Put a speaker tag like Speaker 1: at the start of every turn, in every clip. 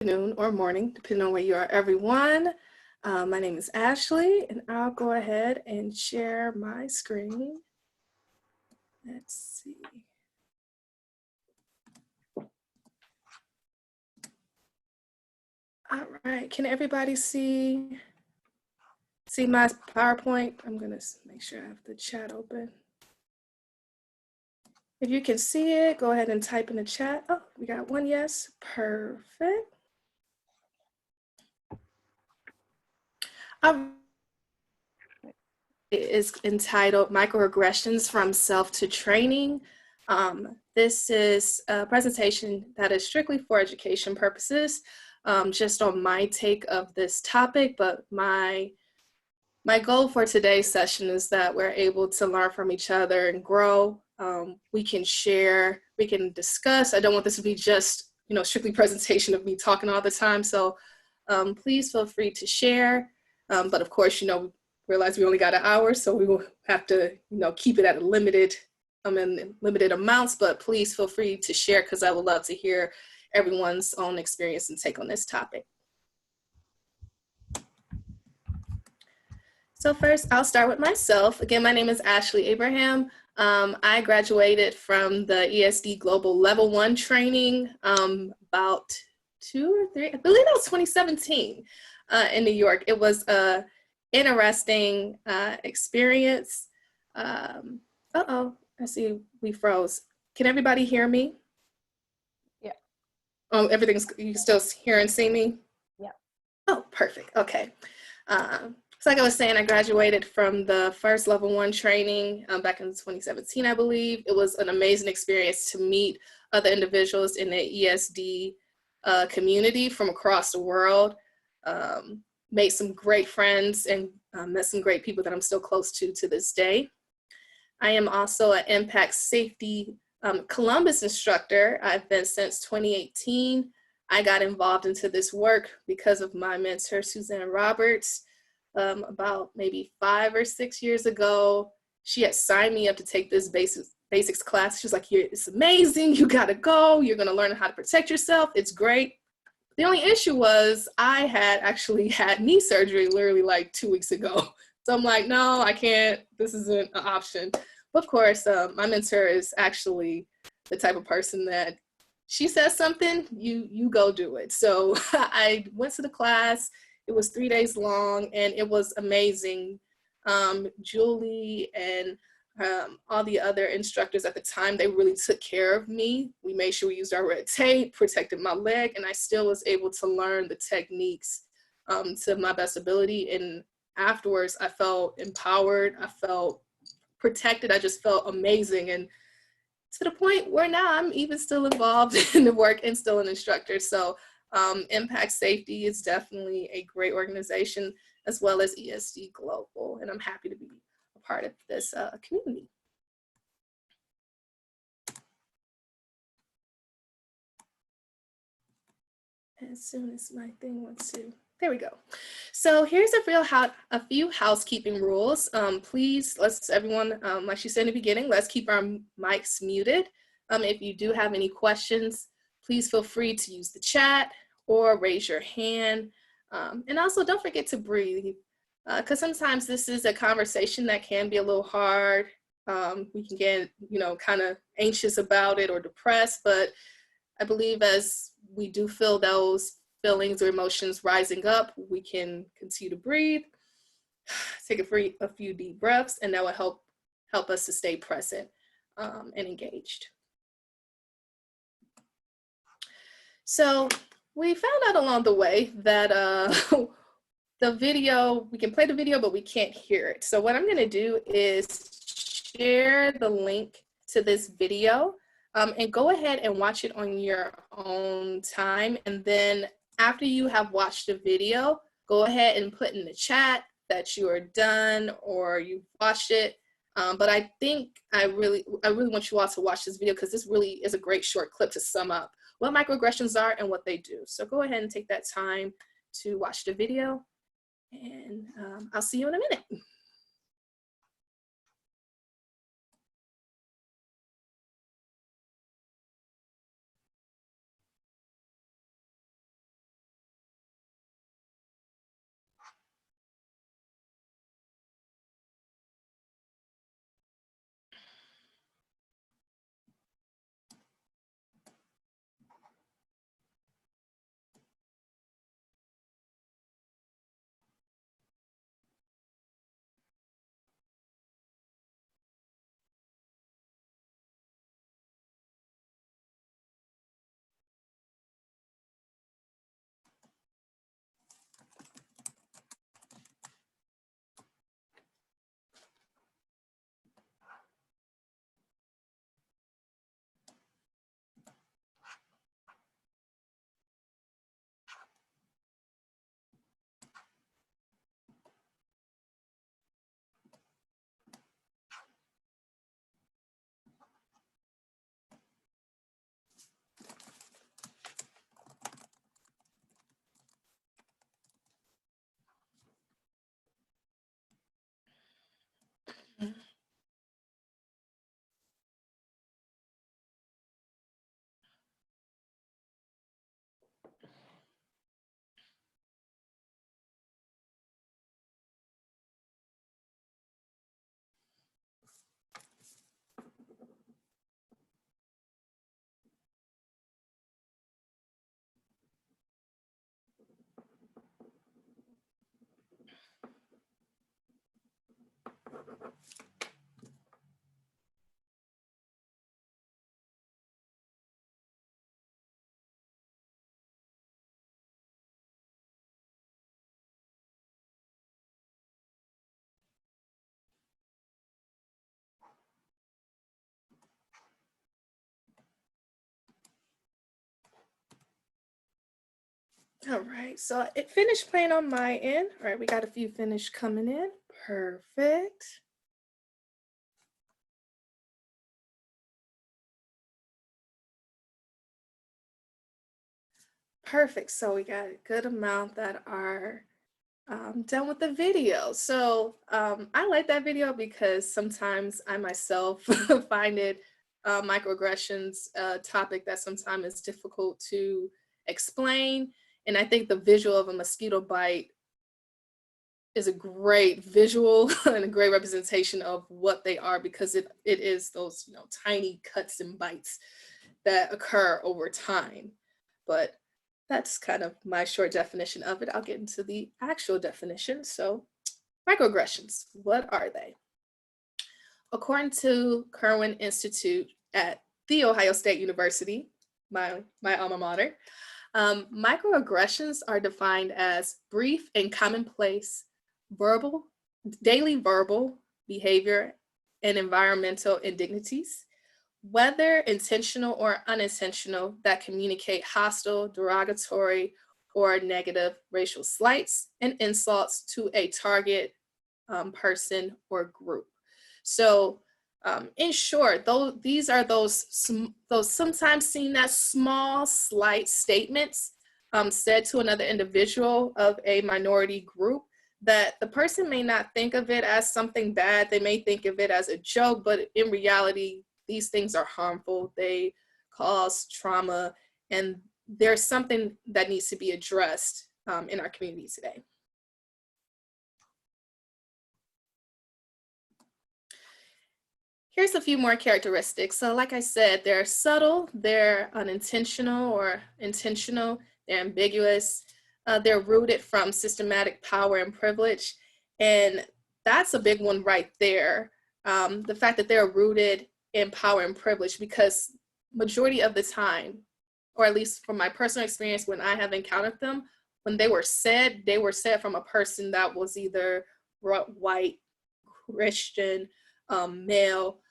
Speaker 1: Afternoon or morning, depending on where you are, everyone. My name is Ashley, and I'll go ahead and share my screen. Let's see. All right, can everybody see my PowerPoint? I'm gonna make sure I have the chat open. If you can see it, go ahead and type in the chat. Oh, we got one yes, perfect. It is entitled Microaggressions from Self to Training. This is a presentation that is strictly for education purposes, just on my take of this topic, but my goal for today's session is that we're able to learn from each other and grow. We can share, we can discuss. I don't want this to be just, strictly presentation of me talking all the time. So please feel free to share. But of course, realize we only got an hour, so we will have to, keep it at a limited amounts, but please feel free to share because I would love to hear everyone's own experience and take on this topic. So first, I'll start with myself. Again, my name is Ashlee Abraham. I graduated from the ESD Global Level 1 training about 2 or 3, I believe that was 2017 in New York. It was a interesting experience. I see we froze. Can everybody hear me?
Speaker 2: Yeah.
Speaker 1: Oh, you still hear and see me?
Speaker 2: Yeah.
Speaker 1: Oh, perfect. Okay. So like I was saying, I graduated from the first level 1 training back in 2017, I believe. It was an amazing experience to meet other individuals in the ESD community from across the world. Made some great friends and met some great people that I'm still close to this day. I am also an impact safety Columbus instructor. I've been since 2018. I got involved into this work because of my mentor, Suzanne Roberts. About maybe 5 or 6 years ago, she had signed me up to take this basics class. She was like, it's amazing, you gotta go, you're gonna learn how to protect yourself, it's great. The only issue was I had actually had knee surgery literally like 2 weeks ago. So I'm like, no, I can't, this isn't an option. But of course, my mentor is actually the type of person that she says something, you go do it. So I went to the class. It was 3 days long and it was amazing. Julie and all the other instructors at the time, they really took care of me. We made sure we used our red tape, protected my leg, and I still was able to learn the techniques to my best ability. And afterwards, I felt empowered. I felt protected. I just felt amazing. And to the point where now I'm even still involved in the work and still an instructor. So Impact Safety is definitely a great organization, as well as ESD Global, and I'm happy to be a part of this community. As soon as my thing wants to, there we go. So here's a few housekeeping rules. Please, everyone, like she said in the beginning, let's keep our mics muted. If you do have any questions, please feel free to use the chat or raise your hand. And also don't forget to breathe, because sometimes this is a conversation that can be a little hard. We can get, kind of anxious about it or depressed, but I believe as we do feel those feelings or emotions rising up, we can continue to breathe, take a few deep breaths, and that will help us to stay present and engaged. So we found out along the way that the video, we can play the video, but we can't hear it. So what I'm gonna do is share the link to this video and go ahead and watch it on your own time. And then after you have watched the video, go ahead and put in the chat that you are done or you've watched it. But I think I really want you all to watch this video because this really is a great short clip to sum up what microaggressions are and what they do. So go ahead and take that time to watch the video, and I'll see you in a minute. All right, so it finished playing on my end. All right, we got a few finished coming in. Perfect. Perfect, so we got a good amount that are done with the video. So I like that video because sometimes I myself find it microaggressions topic that sometimes is difficult to explain. And I think the visual of a mosquito bite is a great visual and a great representation of what they are, because it is those, you know, tiny cuts and bites that occur over time. But that's kind of my short definition of it. I'll get into the actual definition. So microaggressions, what are they? According to Kirwan Institute at The Ohio State University, my alma mater, microaggressions are defined as brief and commonplace daily verbal behavior and environmental indignities, whether intentional or unintentional, that communicate hostile, derogatory, or negative racial slights and insults to a target person or group. So in short, these are those sometimes seen as small, slight statements said to another individual of a minority group that the person may not think of it as something bad. They may think of it as a joke, but in reality, these things are harmful. They cause trauma, and there's something that needs to be addressed in our community today. Here's a few more characteristics. So like I said, they're subtle, they're unintentional or intentional, they're ambiguous, they're rooted from systematic power and privilege. And that's a big one right there. The fact that they're rooted in power and privilege, because majority of the time, or at least from my personal experience when I have encountered them, when they were said from a person that was either white, Christian, male,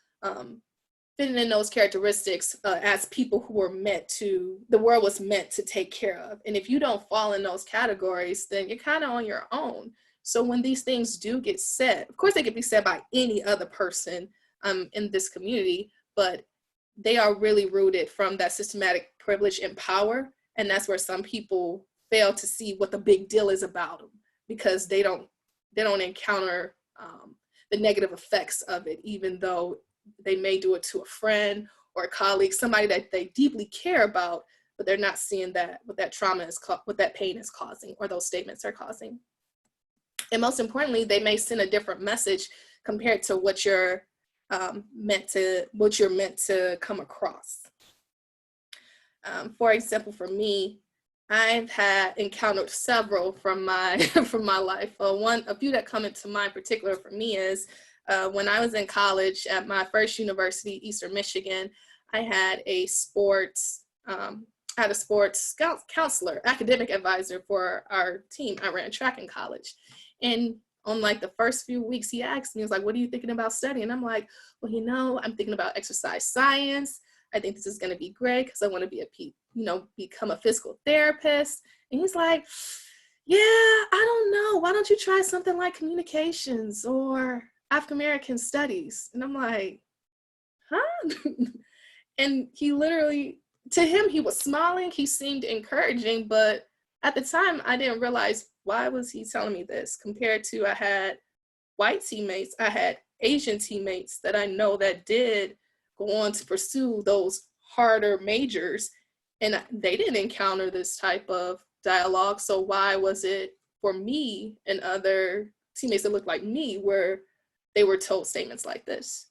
Speaker 1: fitting in those characteristics as people who were the world was meant to take care of. And if you don't fall in those categories, then you're kind of on your own. So when these things do get said, of course they could be said by any other person in this community, but they are really rooted from that systematic privilege and power. And that's where some people fail to see what the big deal is about them, because they don't encounter the negative effects of it, even though they may do it to a friend or a colleague, somebody that they deeply care about, but they're not seeing that what that trauma is, what that pain is causing, or those statements are causing. And most importantly, they may send a different message compared to what you're meant to come across. For example, for me, I've encountered several from my from my life. A few that come into mind particular for me is when I was in college at my first university, Eastern Michigan. I had a sports counselor, academic advisor for our team. I ran track in college, and on like the first few weeks, he asked me, he was like, "What are you thinking about studying?" And I'm like, "Well, you know, I'm thinking about exercise science. I think this is going to be great because I want to become a physical therapist." And he's like, "Yeah, I don't know. Why don't you try something like communications or African American studies?" And I'm like, "Huh?" And he literally, to him, he was smiling. He seemed encouraging, but at the time, I didn't realize why was he telling me this, compared to I had white teammates, I had Asian teammates that I know that did go on to pursue those harder majors, and they didn't encounter this type of dialogue. So why was it for me and other teammates that looked like me where they were told statements like this?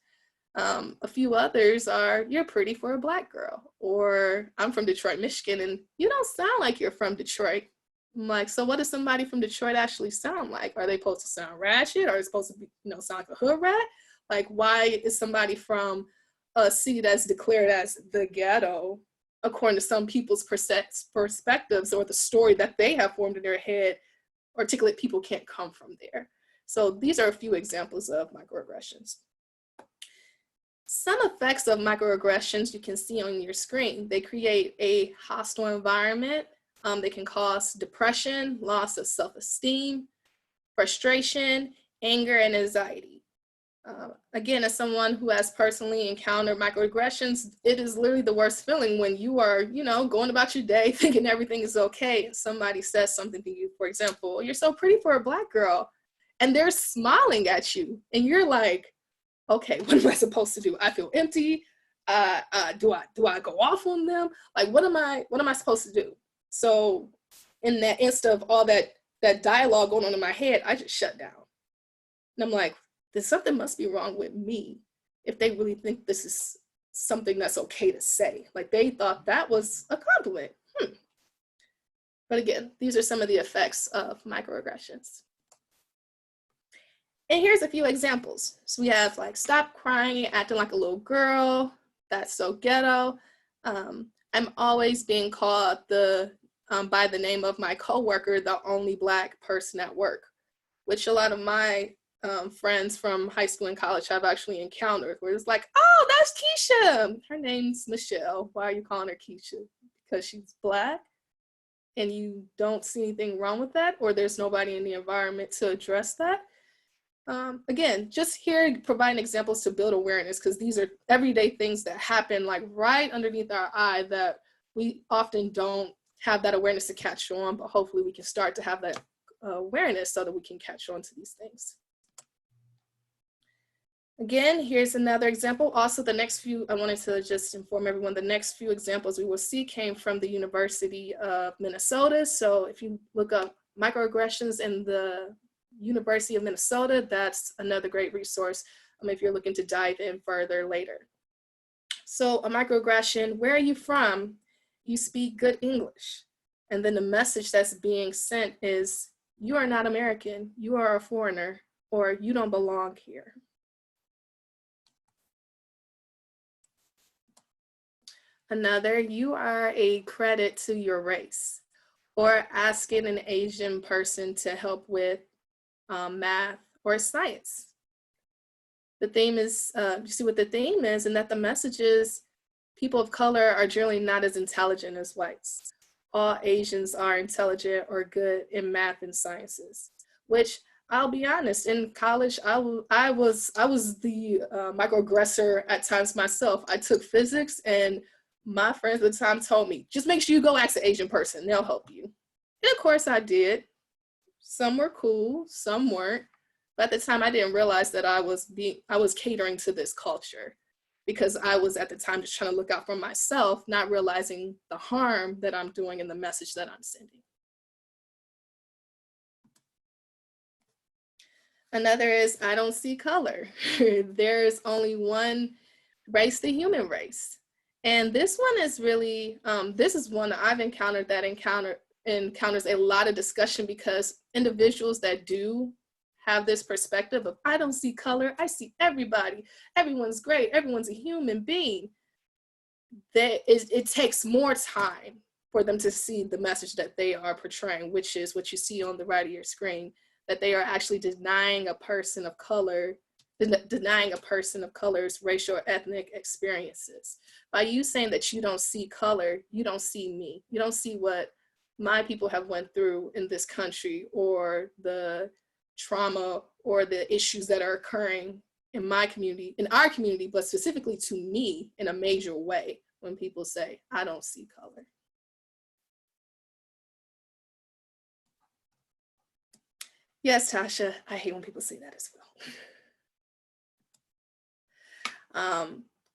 Speaker 1: A few others are, "You're pretty for a Black girl," or "I'm from Detroit, Michigan, and you don't sound like you're from Detroit." I'm like, so what does somebody from Detroit actually sound like? Are they supposed to sound ratchet? Or are they supposed to be, sound like a hood rat? Like, why is somebody from a city that's declared as the ghetto, according to some people's perspectives or the story that they have formed in their head, articulate people can't come from there? So these are a few examples of microaggressions. Some effects of microaggressions you can see on your screen. They create a hostile environment. They can cause depression, loss of self-esteem, frustration, anger, and anxiety. Again, as someone who has personally encountered microaggressions, it is literally the worst feeling when you are, going about your day thinking everything is okay, and somebody says something to you, for example, "You're so pretty for a Black girl," and they're smiling at you, and you're like, okay, what am I supposed to do? I feel empty. Do I go off on them? Like, what am I supposed to do? So in that instant of all that dialogue going on in my head, I just shut down. And I'm like, something must be wrong with me if they really think this is something that's okay to say. Like, they thought that was a compliment. But again, these are some of the effects of microaggressions. And here's a few examples. So we have like, stop crying, acting like a little girl. That's so ghetto. I'm always being called by the name of my coworker, the only Black person at work, which a lot of my friends from high school and college have actually encountered, where it's like, "Oh, that's Keisha. Her name's Michelle. Why are you calling her Keisha? Because she's Black?" And you don't see anything wrong with that, or there's nobody in the environment to address that. Again, just here providing examples to build awareness, because these are everyday things that happen like right underneath our eye that we often don't have that awareness to catch on, but hopefully we can start to have that awareness so that we can catch on to these things. Again, here's another example. Also, the next few, I wanted to just inform everyone, the next few examples we will see came from the University of Minnesota. So if you look up microaggressions in the University of Minnesota, that's another great resource if you're looking to dive in further later. So a microaggression: "Where are you from? You speak good English." And then the message that's being sent is, "You are not American, you are a foreigner," or "You don't belong here." Another: "You are a credit to your race," or asking an Asian person to help with math or science. The theme is, you see what the theme is, and that the message is, people of color are generally not as intelligent as whites. All Asians are intelligent or good in math and sciences, which, I'll be honest, in college, I was the microaggressor at times myself. I took physics, and my friends at the time told me, "Just make sure you go ask an Asian person, they'll help you." And of course I did. Some were cool, some weren't. But at the time, I didn't realize that I was catering to this culture, because I was at the time just trying to look out for myself, not realizing the harm that I'm doing in the message that I'm sending. Another is, "I don't see color." There's only one race, the human race. And this one is really, this is one that I've encountered that encounters a lot of discussion, because individuals that do have this perspective of, "I don't see color, I see everybody, everyone's great, everyone's a human being," it takes more time for them to see the message that they are portraying, which is what you see on the right of your screen, that they are actually denying a person of color's racial or ethnic experiences. By you saying that you don't see color, you don't see me. You don't see what my people have went through in this country, or the trauma or the issues that are occurring in my community, in our community, but specifically to me in a major way when people say, "I don't see color." Yes, Tasha, I hate when people say that as well.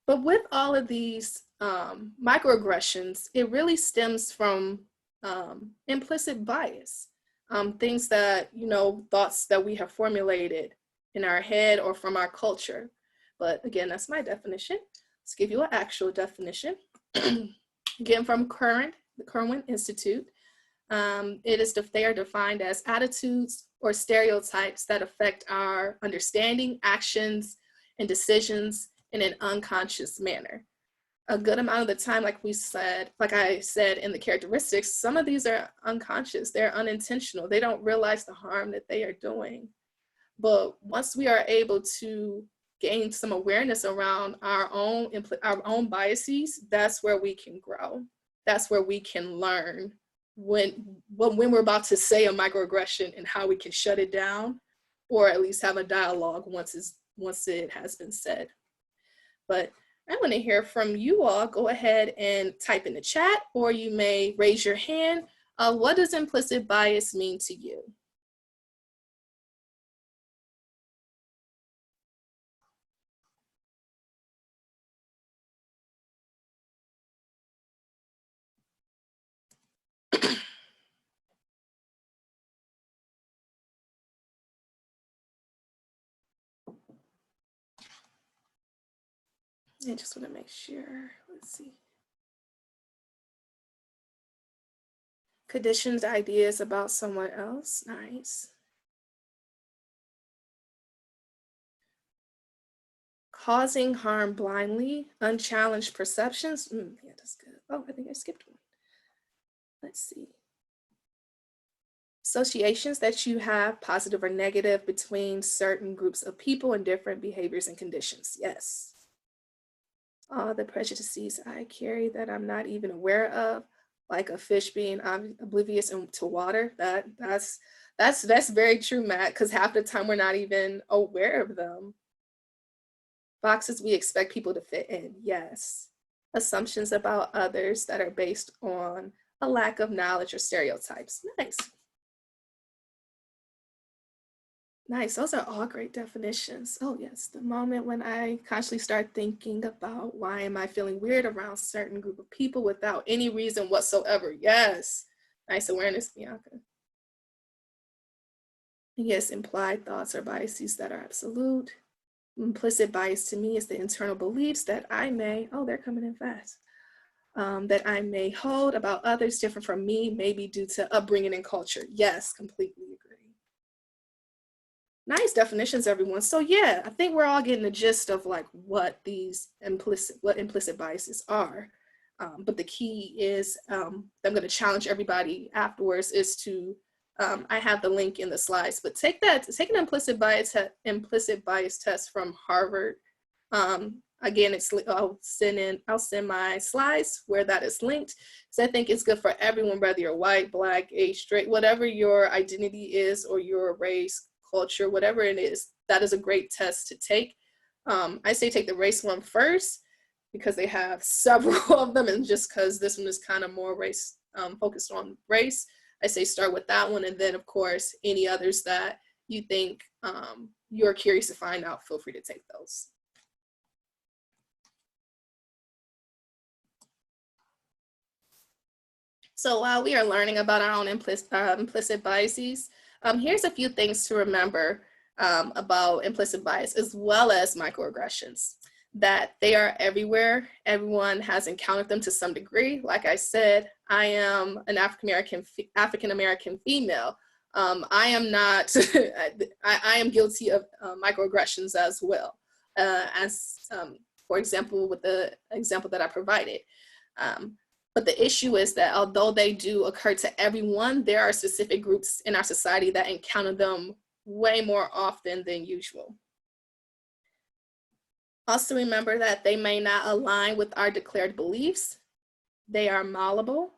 Speaker 1: But with all of these microaggressions, it really stems from implicit bias. Things that, thoughts that we have formulated in our head or from our culture. But again, that's my definition. Let's give you an actual definition. Again, from the Corwin Institute. They are defined as attitudes or stereotypes that affect our understanding, actions, and decisions in an unconscious manner. A good amount of the time, like I said in the characteristics, some of these are unconscious, they're unintentional, they don't realize the harm that they are doing. But once we are able to gain some awareness around our own biases, that's where we can grow. That's where we can learn when we're about to say a microaggression and how we can shut it down, or at least have a dialogue once it has been said. But I want to hear from you all. Go ahead and type in the chat, or you may raise your hand. What does implicit bias mean to you? I just want to make sure. Let's see. Conditioned ideas about someone else. Nice. Causing harm blindly. Unchallenged perceptions. Yeah, that's good. Oh, I think I skipped one. Let's see. Associations that you have, positive or negative, between certain groups of people and different behaviors and conditions. Yes. All the prejudices I carry that I'm not even aware of, like a fish being oblivious to water. That's very true, Matt, because half the time we're not even aware of them. Boxes we expect people to fit in. Yes. Assumptions about others that are based on a lack of knowledge or stereotypes. Nice. Nice, those are all great definitions. Oh yes, the moment when I consciously start thinking about why am I feeling weird around a certain group of people without any reason whatsoever. Yes, nice awareness, Bianca. Yes, implied thoughts or biases that are absolute. Implicit bias to me is the internal beliefs that I may, oh, they're coming in fast, that I may hold about others different from me, maybe due to upbringing and culture. Yes, completely agree. Nice definitions, everyone. So yeah, I think we're all getting the gist of like what implicit biases are. But the key is, I'm going to challenge everybody afterwards is to, I have the link in the slides, but take an implicit bias test from Harvard. Again, I'll send my slides where that is linked. So I think it's good for everyone, whether you're white, black, age, straight, whatever your identity is, or your race, culture, whatever it is, that is a great test to take. I say take the race one first because they have several of them, and just because this one is kind of more race focused on race, I say start with that one, and then of course any others that you think you're curious to find out, feel free to take those. So while we are learning about our own implicit biases, here's a few things to remember about implicit bias as well as microaggressions, that they are everywhere. Everyone has encountered them to some degree. Like I said, I am an African-American female. I am not, I am guilty of microaggressions as well, for example, with the example that I provided. But the issue is that although they do occur to everyone, there are specific groups in our society that encounter them way more often than usual. Also remember that they may not align with our declared beliefs. They are malleable.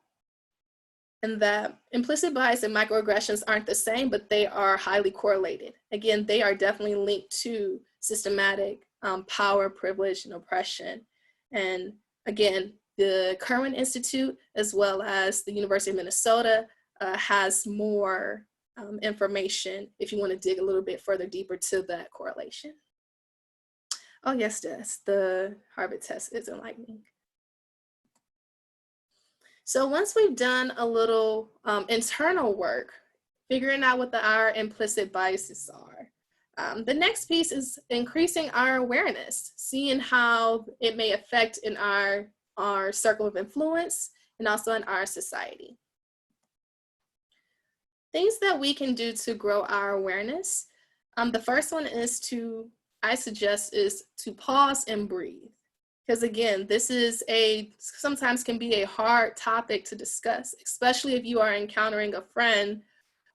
Speaker 1: And that implicit bias and microaggressions aren't the same, but they are highly correlated. Again, they are definitely linked to systematic power, privilege, and oppression. And again, the Kerwin Institute, as well as the University of Minnesota, has more information if you want to dig a little bit further deeper to that correlation. Oh yes, Des, the Harvard test is enlightening. So once we've done a little internal work, figuring out what our implicit biases are, the next piece is increasing our awareness, seeing how it may affect in our circle of influence and also in our society. Things that we can do to grow our awareness. The first one is I suggest is to pause and breathe. Because again, this is sometimes can be a hard topic to discuss, especially if you are encountering a friend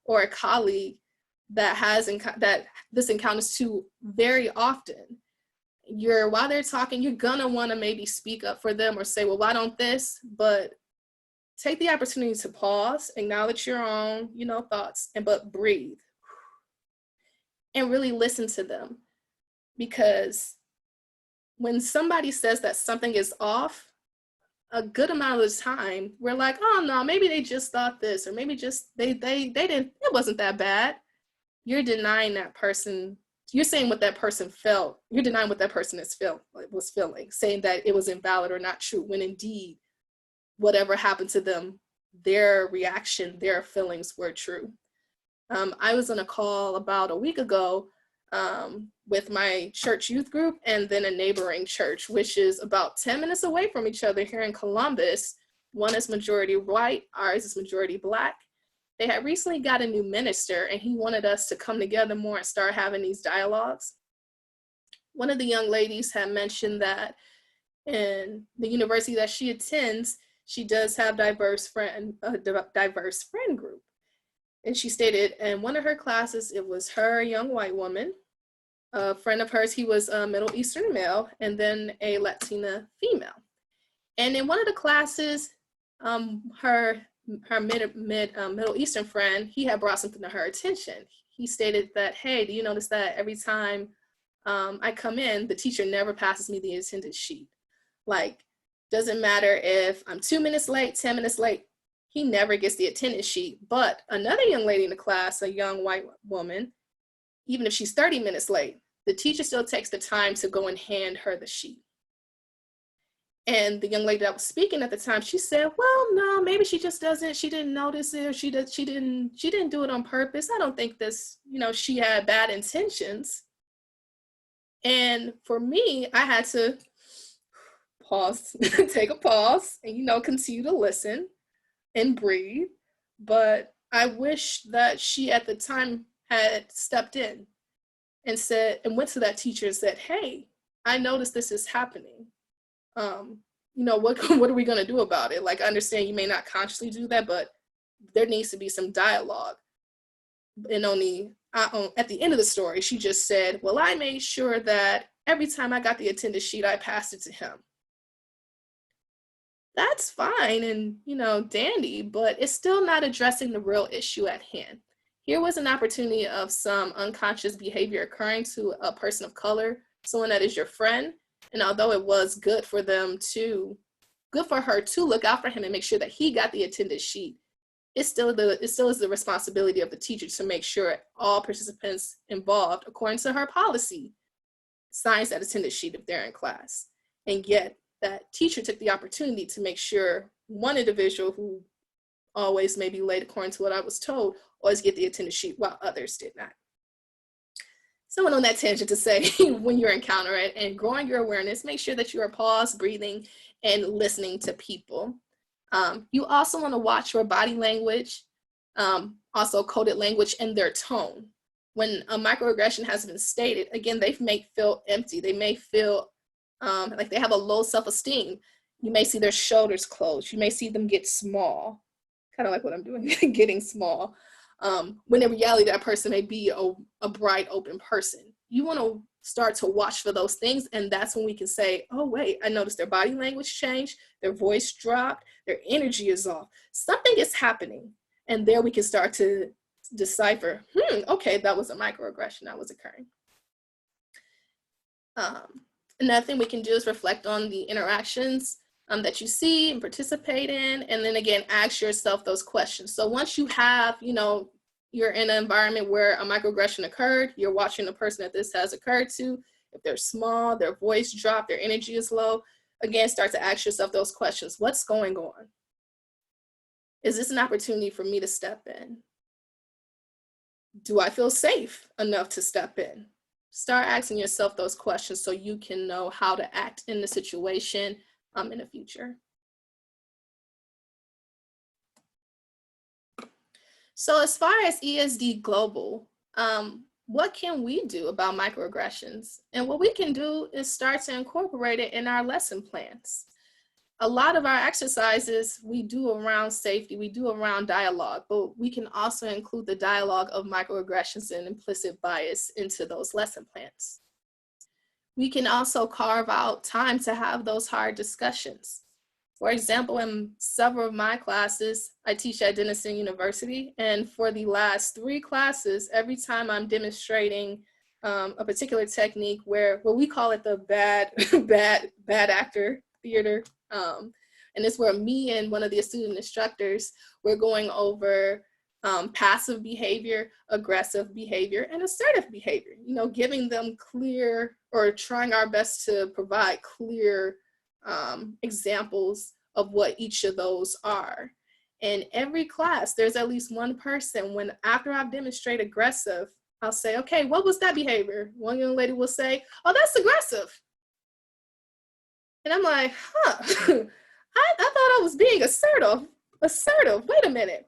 Speaker 1: or a colleague that this encounters too very often. While they're talking, you're gonna wanna maybe speak up for them or say, well, why don't this? But take the opportunity to pause, acknowledge your own, thoughts, but breathe and really listen to them. Because when somebody says that something is off, a good amount of the time, we're like, oh no, maybe they just thought this, or maybe just they didn't, it wasn't that bad. You're denying that person. You're saying what that person felt. You're denying what that person was feeling, saying that it was invalid or not true, when indeed, whatever happened to them, their reaction, their feelings were true. I was on a call about a week ago with my church youth group and then a neighboring church, which is about 10 minutes away from each other here in Columbus. One is majority white, ours is majority Black. They had recently got a new minister, and he wanted us to come together more and start having these dialogues. One of the young ladies had mentioned that in the university that she attends, she does have a diverse friend group. And she stated in one of her classes, it was her, a young white woman, a friend of hers, he was a Middle Eastern male, and then a Latina female. And in one of the classes, her Middle Eastern friend, he had brought something to her attention. He stated that, hey, do you notice that every time I come in, the teacher never passes me the attendance sheet? Like, doesn't matter if I'm 2 minutes late, 10 minutes late, he never gets the attendance sheet. But another young lady in the class, a young white woman, even if she's 30 minutes late, the teacher still takes the time to go and hand her the sheet. And the young lady that was speaking at the time, she said, well, no, maybe she just doesn't, she didn't notice it, or she didn't do it on purpose. I don't think this, she had bad intentions. And for me, I had to pause, take a pause, and, continue to listen and breathe. But I wish that she at the time had stepped in and went to that teacher and said, hey, I noticed this is happening. What are we going to do about it? Like, I understand you may not consciously do that, but there needs to be some dialogue. And at the end of the story, she just said, well, I made sure that every time I got the attendance sheet, I passed it to him. That's fine and, dandy, but it's still not addressing the real issue at hand. Here was an opportunity of some unconscious behavior occurring to a person of color, someone that is your friend. And although it was good for her to look out for him and make sure that he got the attendance sheet, it still is the responsibility of the teacher to make sure all participants involved, according to her policy, signs that attendance sheet if they're in class. And yet that teacher took the opportunity to make sure one individual who always may be late, according to what I was told, always get the attendance sheet while others did not. So I went on that tangent to say, when you encounter it and growing your awareness, make sure that you are paused, breathing, and listening to people. You also want to watch your body language, also coded language, and their tone. When a microaggression has been stated, again, they may feel empty. They may feel like they have a low self-esteem. You may see their shoulders close. You may see them get small, kind of like what I'm doing, getting small. When in reality, that person may be a bright, open person. You want to start to watch for those things, and that's when we can say, oh, wait, I noticed their body language changed, their voice dropped, their energy is off. Something is happening, and there we can start to decipher, okay, that was a microaggression that was occurring. Another thing we can do is reflect on the interactions that you see and participate in, and then again, ask yourself those questions. So once you have, you're in an environment where a microaggression occurred, you're watching the person that this has occurred to, if they're small, their voice dropped, their energy is low, again, start to ask yourself those questions. What's going on? Is this an opportunity for me to step in? Do I feel safe enough to step in? Start asking yourself those questions so you can know how to act in the situation in the future. So as far as ESD Global, what can we do about microaggressions? And what we can do is start to incorporate it in our lesson plans. A lot of our exercises we do around safety, we do around dialogue, but we can also include the dialogue of microaggressions and implicit bias into those lesson plans. We can also carve out time to have those hard discussions. For example, in several of my classes, I teach at Denison University, and for the last 3 classes, every time I'm demonstrating a particular technique where we call it the bad actor theater, and it's where me and one of the student instructors, we're going over passive behavior, aggressive behavior, and assertive behavior, you know, giving them clear, or trying our best to provide clear examples of what each of those are. In every class, there's at least one person, when after I've demonstrated aggressive, I'll say, okay, what was that behavior? One young lady will say, oh, that's aggressive. And I'm like, huh, I thought I was being assertive. Wait a minute.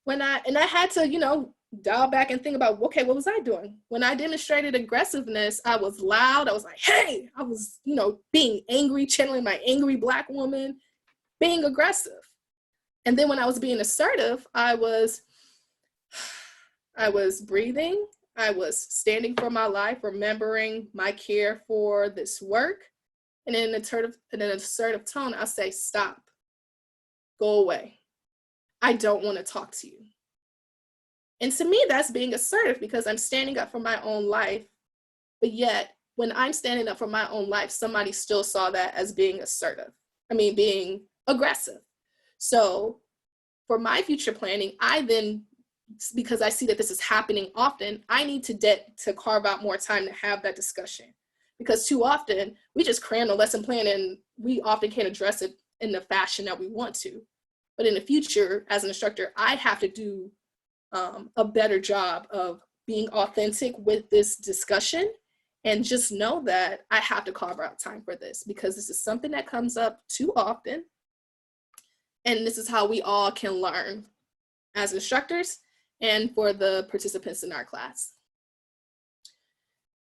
Speaker 1: And I had to, you know, dial back and think about, okay, what was I doing? When I demonstrated aggressiveness, I was loud. I was like, hey, I was, you know, being angry, channeling my angry Black woman, being aggressive. And then when I was being assertive, I was breathing. I was standing for my life, remembering my care for this work. And in an assertive tone, I'll say, stop, go away. I don't want to talk to you. And to me, that's being assertive, because I'm standing up for my own life. But yet, when I'm standing up for my own life, somebody still saw that as being assertive. Being aggressive. So for my future planning, I then, because I see that this is happening often, I need to carve out more time to have that discussion. Because too often, we just cram the lesson plan and we often can't address it in the fashion that we want to. But in the future, as an instructor, I have to do a better job of being authentic with this discussion, and just know that I have to carve out time for this, because this is something that comes up too often. And this is how we all can learn as instructors and for the participants in our class.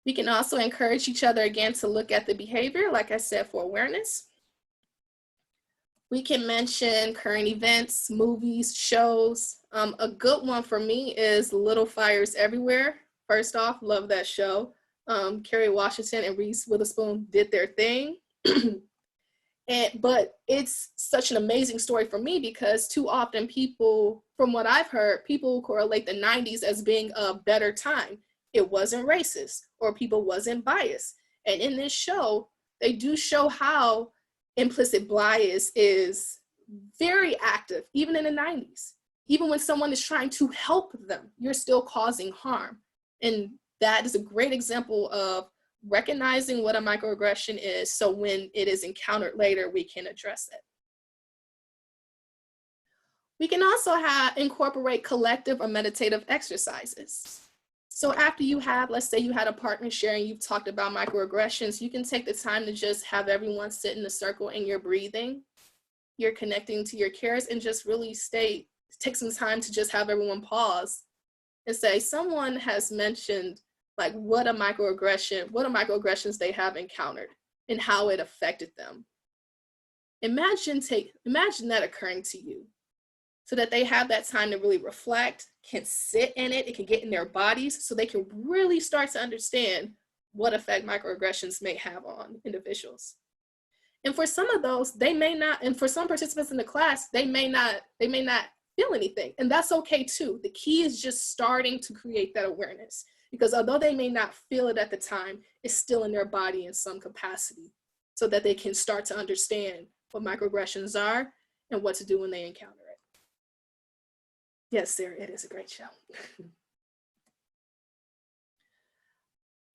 Speaker 1: We can also encourage each other again to look at the behavior, like I said, for awareness. We can mention current events, movies, shows. A good one for me is Little Fires Everywhere. First off, love that show. Kerry Washington and Reese Witherspoon did their thing. But it's such an amazing story for me, because too often people, from what I've heard, people correlate the 90s as being a better time. It wasn't racist, or people wasn't biased. And in this show, they do show how implicit bias is very active, even in the 90s. Even when someone is trying to help them, you're still causing harm. And that is a great example of recognizing what a microaggression is, so when it is encountered later, we can address it. We can also incorporate collective or meditative exercises. So after you have, let's say you had a partner sharing, you've talked about microaggressions, you can take the time to just have everyone sit in a circle and you're breathing, you're connecting to your cares, and just really take some time to just have everyone pause and say, someone has mentioned like what microaggressions they have encountered and how it affected them. Imagine that occurring to you, so that they have that time to really reflect, can sit in it, it can get in their bodies, so they can really start to understand what effect microaggressions may have on individuals. And for some of those, they may not, and for some participants in the class, they may not feel anything, and that's okay too. The key is just starting to create that awareness, because although they may not feel it at the time, it's still in their body in some capacity, so that they can start to understand what microaggressions are and what to do when they encounter it. Yes, Sarah, it is a great show.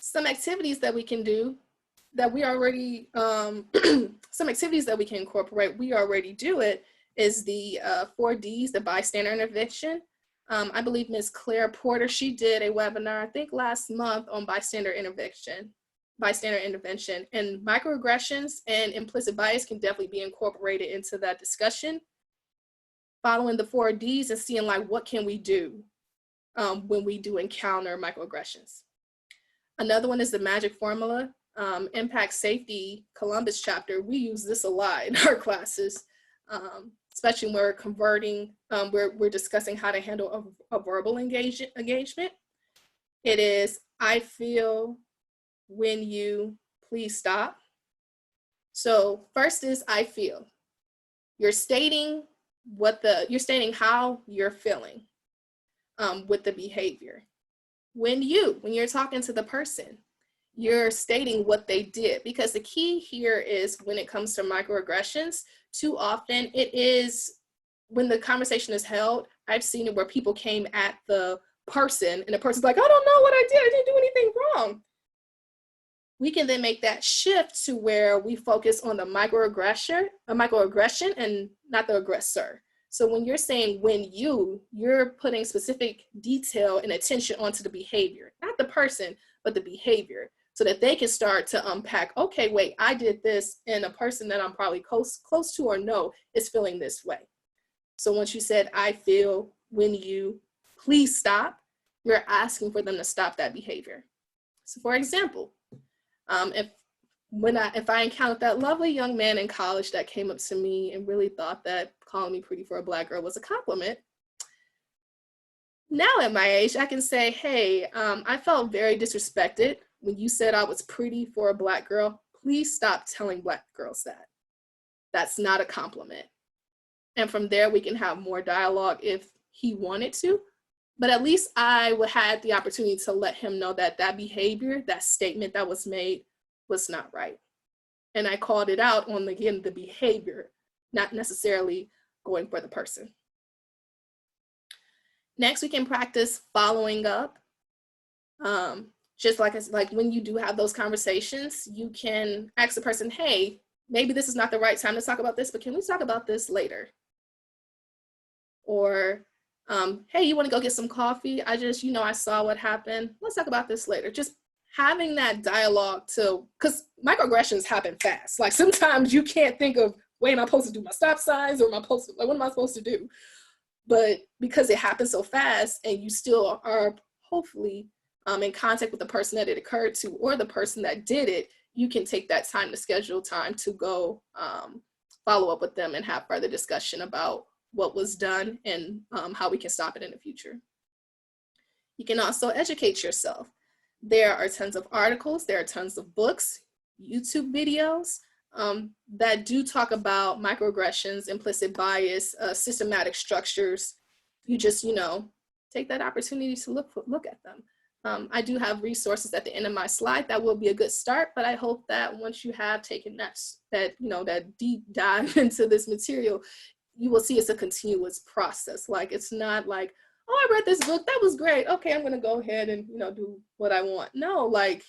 Speaker 1: Some activities that we can do that we already, some activities that we can incorporate, we already do it, is the 4Ds, the bystander intervention. I believe Ms. Claire Porter, she did a webinar, I think last month, on bystander intervention, and microaggressions and implicit bias can definitely be incorporated into that discussion, following the 4Ds and seeing like, what can we do when we do encounter microaggressions. Another one is the magic formula, impact safety Columbus chapter. We use this a lot in our classes, especially when we're converting, we're discussing how to handle a verbal engagement. It is, I feel when you, please stop. So first is I feel. You're stating you're stating how you're feeling with the behavior. When you're talking to the person, you're stating what they did, because the key here is when it comes to microaggressions, too often it is when the conversation is held, I've seen it where people came at the person and the person's like, I don't know what I did. I didn't do anything wrong. We can then make that shift to where we focus on the microaggression and not the aggressor. So when you're saying you're putting specific detail and attention onto the behavior, not the person, but the behavior, so that they can start to unpack, okay, wait, I did this, and a person that I'm probably close to or know is feeling this way. So once you said, I feel when you, please stop, you're asking for them to stop that behavior. So for example, if I encountered that lovely young man in college that came up to me and really thought that calling me pretty for a Black girl was a compliment, now at my age, I can say, hey, I felt very disrespected when you said I was pretty for a Black girl. Please stop telling Black girls that. That's not a compliment. And from there, we can have more dialogue if he wanted to. But at least I had the opportunity to let him know that that behavior, that statement that was made, was not right. And I called it out on, again, the behavior, not necessarily going for the person. Next, we can practice following up. Just like when you do have those conversations, you can ask the person, hey, maybe this is not the right time to talk about this, but can we talk about this later? Or, hey, you want to go get some coffee? I saw what happened. Let's talk about this later. Just having that dialogue because microaggressions happen fast. Like sometimes you can't think of, wait, am I supposed to do my stop signs, or what am I supposed to do? But because it happens so fast and you still are hopefully in contact with the person that it occurred to or the person that did it, you can take that time to schedule time to go follow up with them and have further discussion about what was done and how we can stop it in the future. You can also educate yourself. There are tons of articles, there are tons of books, YouTube videos that do talk about microaggressions, implicit bias, systematic structures. You just, take that opportunity to look at them. I do have resources at the end of my slide that will be a good start, but I hope that once you have taken that deep dive into this material, you will see it's a continuous process. Like, it's not like, oh, I read this book, that was great. Okay, I'm gonna go ahead and, do what I want. No, like,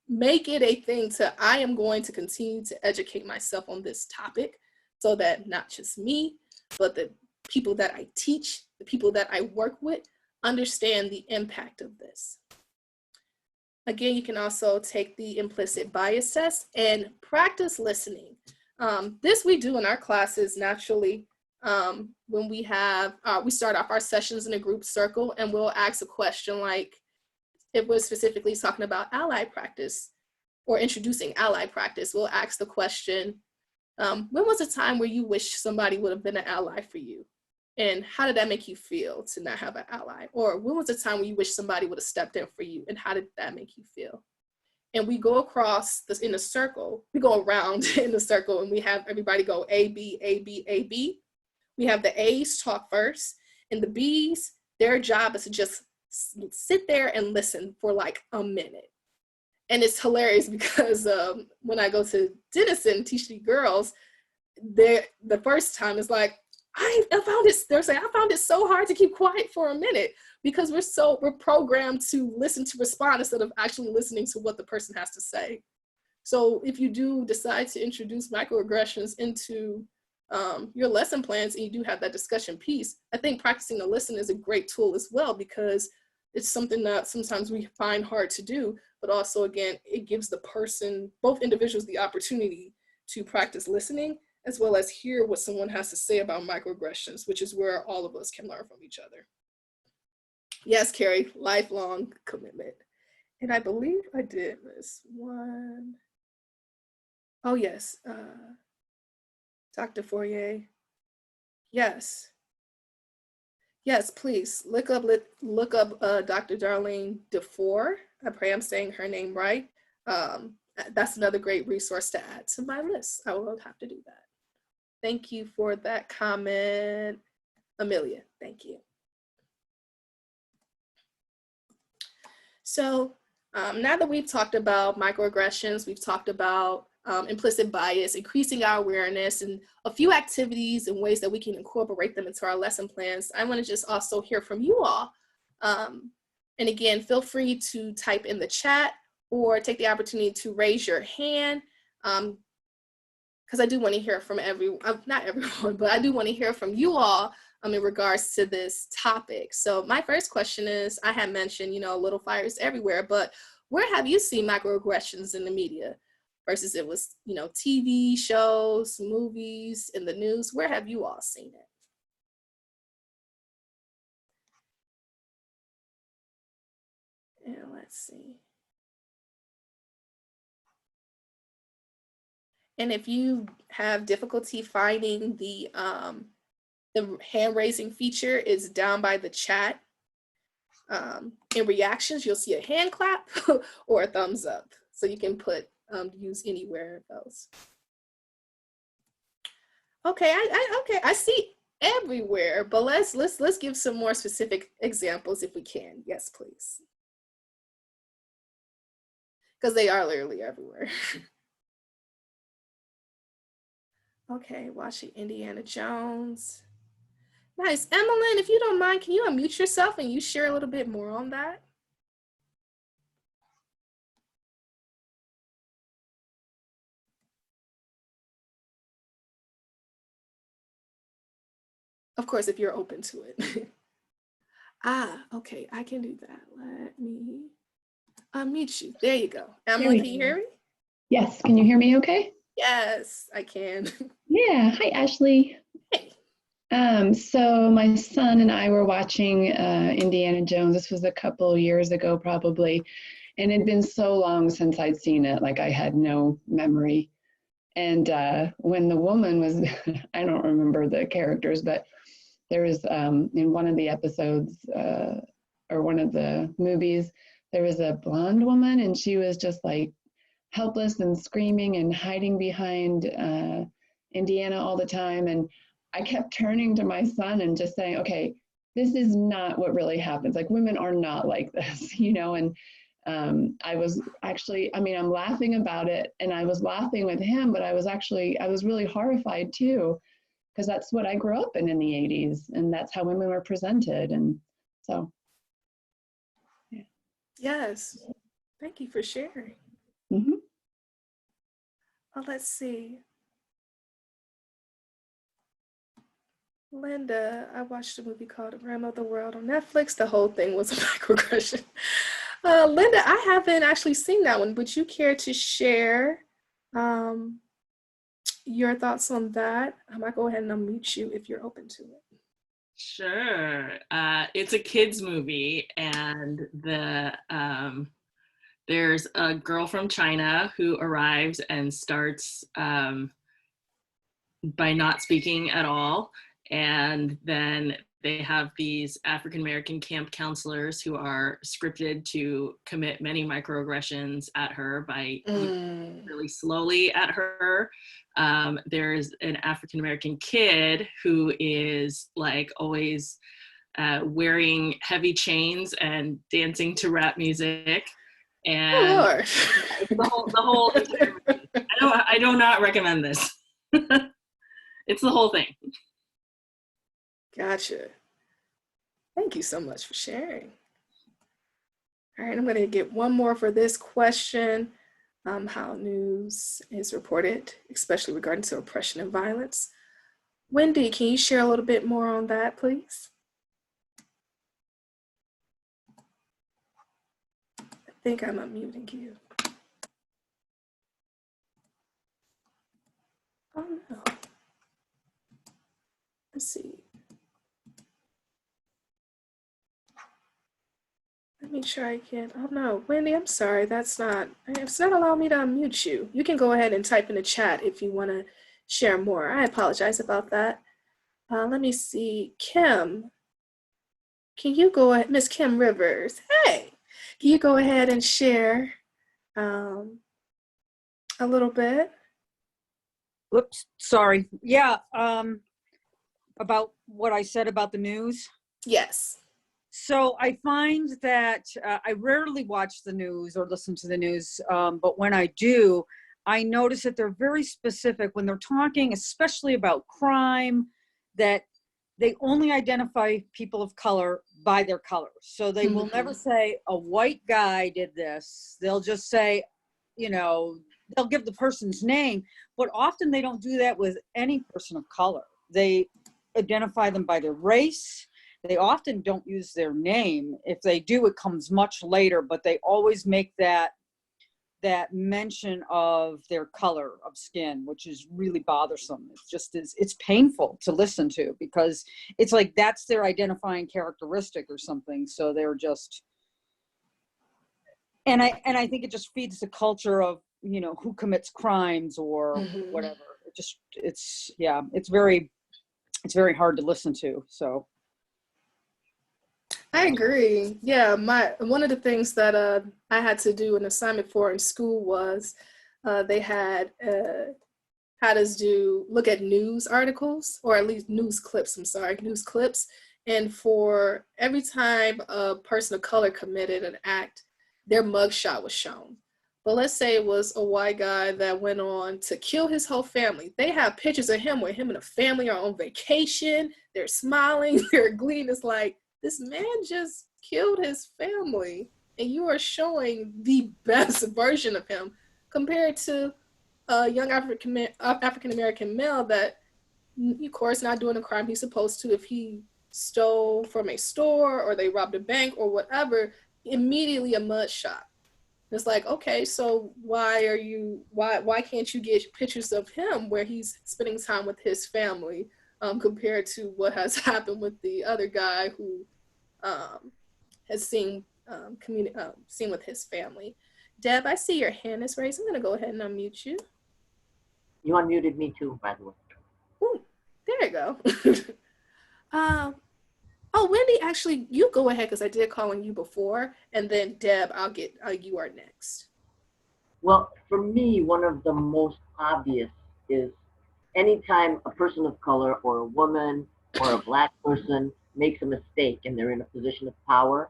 Speaker 1: make it a thing I am going to continue to educate myself on this topic so that not just me, but the people that I teach, the people that I work with, understand the impact of this. Again, you can also take the implicit bias test and practice listening. This we do in our classes naturally when we start off our sessions in a group circle, and we'll ask a question like, if we're specifically talking about ally practice or introducing ally practice, we'll ask the question, when was a time where you wish somebody would have been an ally for you? And how did that make you feel to not have an ally? Or when was a time when you wish somebody would have stepped in for you, and how did that make you feel? And we go across this in a circle, we go around in the circle, and we have everybody go A, B, A, B, A, B. We have the A's talk first, and the B's, their job is to just sit there and listen for like a minute. And it's hilarious because when I go to Denison, teach the girls, the first time it's like, I found it so hard to keep quiet for a minute, because we're programmed to listen to respond instead of actually listening to what the person has to say. So if you do decide to introduce microaggressions into your lesson plans and you do have that discussion piece, I think practicing to listen is a great tool as well, because it's something that sometimes we find hard to do, but also, again, it gives both individuals the opportunity to practice listening, as well as hear what someone has to say about microaggressions, which is where all of us can learn from each other. Yes, Carrie, lifelong commitment. And I believe I did this one. Oh, yes. Dr. Fourier. Yes. Yes, please look up Dr. Darlene DeFore. I pray I'm saying her name right. That's another great resource to add to my list. I will have to do that. Thank you for that comment, Amelia. Thank you. So now that we've talked about microaggressions, we've talked about implicit bias, increasing our awareness, and a few activities and ways that we can incorporate them into our lesson plans, I want to just also hear from you all. And again, feel free to type in the chat or take the opportunity to raise your hand, because I do want to hear from not everyone, but I do want to hear from you all in regards to this topic. So my first question is, I had mentioned, little fires everywhere, but where have you seen microaggressions in the media? Versus it was, TV shows, movies, in the news. Where have you all seen it? And let's see. And if you have difficulty finding the hand raising feature, is down by the chat. In reactions, you'll see a hand clap or a thumbs up. So you can use anywhere of those. Okay, I see everywhere, but let's give some more specific examples if we can. Yes, please. Because they are literally everywhere. Okay, watching Indiana Jones. Nice. Emmeline, if you don't mind, can you unmute yourself and you share a little bit more on that? Of course, if you're open to it. Okay, I can do that. Let me unmute you. There you go. Emily, can you hear me?
Speaker 2: Yes, can you hear me okay?
Speaker 1: Yes, I can.
Speaker 2: Yeah, hi Ashley.
Speaker 1: Hey.
Speaker 2: So my son and I were watching Indiana Jones. This was a couple years ago probably, and it had been so long since I'd seen it, like I had no memory. And when the woman was, I don't remember the characters, but there was in one of the episodes or one of the movies, there was a blonde woman and she was just like helpless and screaming and hiding behind Indiana all the time. And I kept turning to my son and just saying, okay, this is not what really happens. Like women are not like this, and I was actually, I'm laughing about it and I was laughing with him, but I was really horrified too, because that's what I grew up in the 80s and that's how women were presented. And so, yeah.
Speaker 1: Yes, thank you for sharing.
Speaker 2: Mm-hmm.
Speaker 1: Oh, let's see. Linda, I watched a movie called Ram of the World on Netflix. The whole thing was a microaggression. Linda, I haven't actually seen that one. Would you care to share your thoughts on that? I might go ahead and unmute you if you're open to it.
Speaker 3: Sure. It's a kids movie, and there's a girl from China who arrives and starts by not speaking at all. And then they have these African-American camp counselors who are scripted to commit many microaggressions at her by really slowly at her. There's an African-American kid who is like always wearing heavy chains and dancing to rap music. And the whole I do not recommend this. It's the whole thing.
Speaker 1: Gotcha. Thank you so much for sharing. All right, I'm going to get one more for this question. How news is reported, especially regarding to oppression and violence. Wendy, can you share a little bit more on that, please? I think I'm unmuting you. Oh no. Let's see. Let me try again. Oh no, Wendy, I'm sorry. It's not allowing me to unmute you. You can go ahead and type in the chat if you want to share more. I apologize about that. Let me see. Kim, can you go ahead? Miss Kim Rivers, hey, can you go ahead and share a little bit?
Speaker 4: Oops, sorry. Yeah, about what I said about the news.
Speaker 1: Yes.
Speaker 4: So I find that I rarely watch the news or listen to the news, but when I do, I notice that they're very specific when they're talking, especially about crime, that they only identify people of color by their color. So they will never say a white guy did this. They'll just say, you know, they'll give the person's name, but often they don't do that with any person of color. They identify them by their race. They often don't use their name. If they do, it comes much later, but they always make that mention of their color of skin, which is really bothersome. It's just, it's painful to listen to, because it's like that's their identifying characteristic or something. So they're just, and I think it just feeds the culture of, you know, who commits crimes or whatever. It just, it's very hard to listen to. So
Speaker 1: I agree. Yeah, one of the things that I had to do an assignment for in school was they had look at news articles, or at least news clips. News clips. And for every time a person of color committed an act, their mugshot was shown. But let's say it was a white guy that went on to kill his whole family. They have pictures of him where him and the family are on vacation. They're smiling, they're gleaming. It's like, this man just killed his family, and you are showing the best version of him compared to a young African-American male that, of course, not doing a crime he's supposed to. If he stole from a store or they robbed a bank or whatever, immediately a mud shot. It's like, okay, so why can't you get pictures of him where he's spending time with his family compared to what has happened with the other guy who has seen with his family? Deb, I see your hand is raised. I'm going to go ahead and unmute you.
Speaker 5: You unmuted me too, by the way.
Speaker 1: Ooh, there you go. Oh, Wendy, actually, you go ahead, because I did call on you before, and then Deb, you are next.
Speaker 5: Well, for me, one of the most obvious is anytime a person of color or a woman or a black person makes a mistake and they're in a position of power,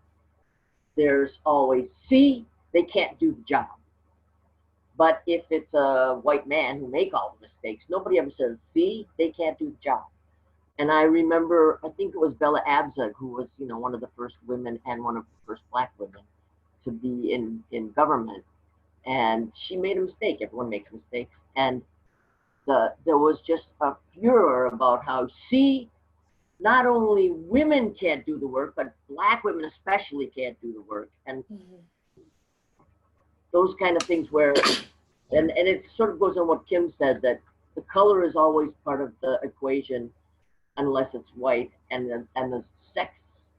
Speaker 5: there's always, see, they can't do the job. But if it's a white man who make all the mistakes, nobody ever says, see, they can't do the job. And I remember, I think it was Bella Abzug, who was, you know, one of the first women and one of the first black women to be in government. And she made a mistake. Everyone makes mistakes. And there was just a furor about how, see, not only women can't do the work, but black women especially can't do the work. And those kind of things where, and it sort of goes on what Kim said, that the color is always part of the equation unless it's white, and the sex,